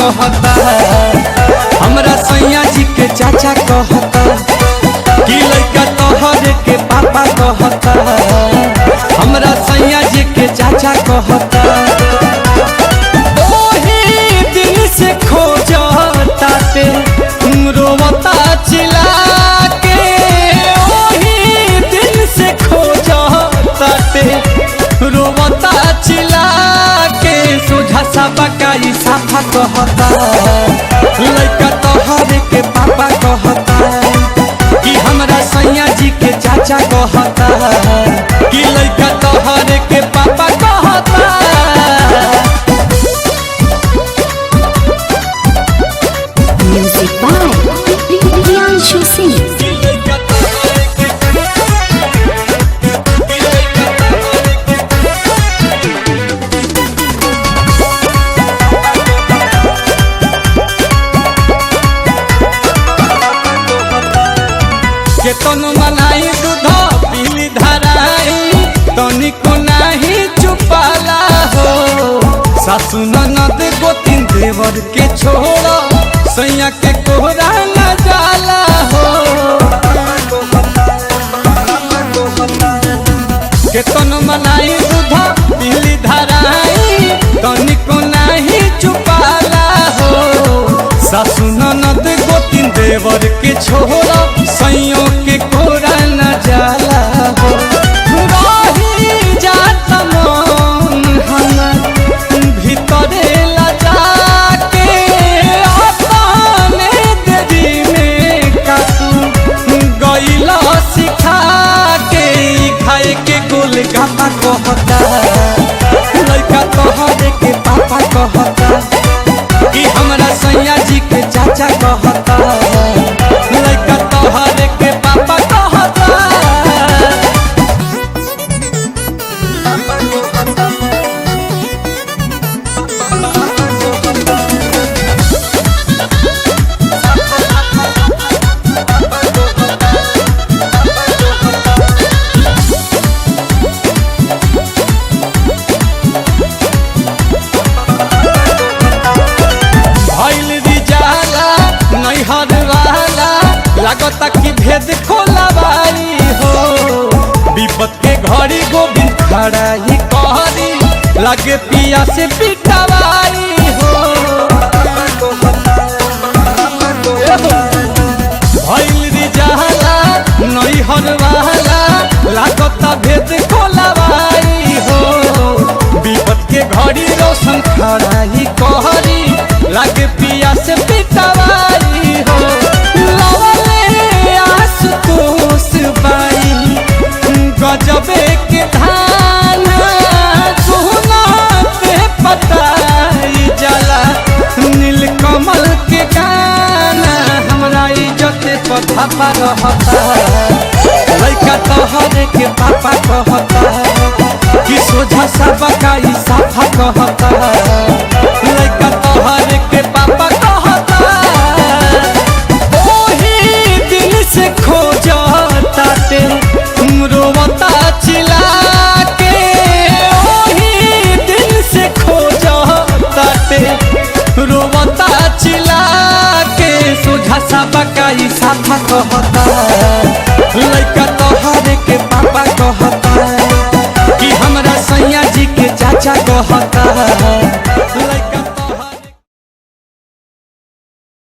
कहता, हमरा सैया जी के चाचा कहता, कि लइका तोहरे के पापा कहता, हमरा सैया जी के चाचा कहता। ओही दिन से खोजता ते रोवता चिल्ला के, ओही दिन से खोजता ते रोवता चिल्ला के। सोझा सा बकाई साफा कहता, लइका तोहरे के पापा कहता, कि हमरा सैया जी के चाचा कहता, कि लइका तोहरे के पापा कहता। Music by Priyanshu Singh. केतनो मनाई दूध पीली धराई, तनिको नाही चुपाला हो। सासु ननद गोतिन देवर के छोड़, सैया के कोहरा न जाला हो। केतनो मनाई दूध पीली धराई, तनिको नाही चुपाला हो। सासु ननद गोतिन देवर के छोड़, सैयों के कोरा न जाला हो। रही जात मन हमर भीतरे लजा के, अपने देरी में कातू गइला सिखा के। खाए के गोलगप्पा कहता, लइका तोहरे के पापा कहता, कि हमरा सैया जी के चाचा कहता, लइका तोहरे के पापा कहता। नैहर वाला लागता कि भेद खोलवाई हो। विपत के घड़ी गोविंद खड़ा ही कहरी, लगे पिया से पिटवाई हो। भइल रिजाला नैहर वाला लागता भेद खोलवाई हो। विपत के घड़ी रोशन खड़ा ही कहरी, लगे पिया से पिटवाई हो। लवले आशुतोष बाई गजबे के धान, सोना पे पताई जला नीलकमल के गाना। हमरा इज्जत पथा पर रहता, लइका तोहरे के पापा कहता, कि सोझा सा बकाई साफा कहता, लइका तोहरे के पापा कहता। ओही दिन से खोजता ते रोवता चिल्ला के, ओही दिन से खोजता ते रोवता चिल्ला के। सोझा सा बकाई साफा कहता, लइका तोहरे के पापा कहता, कि हमरा सैया जी के चाचा कहता,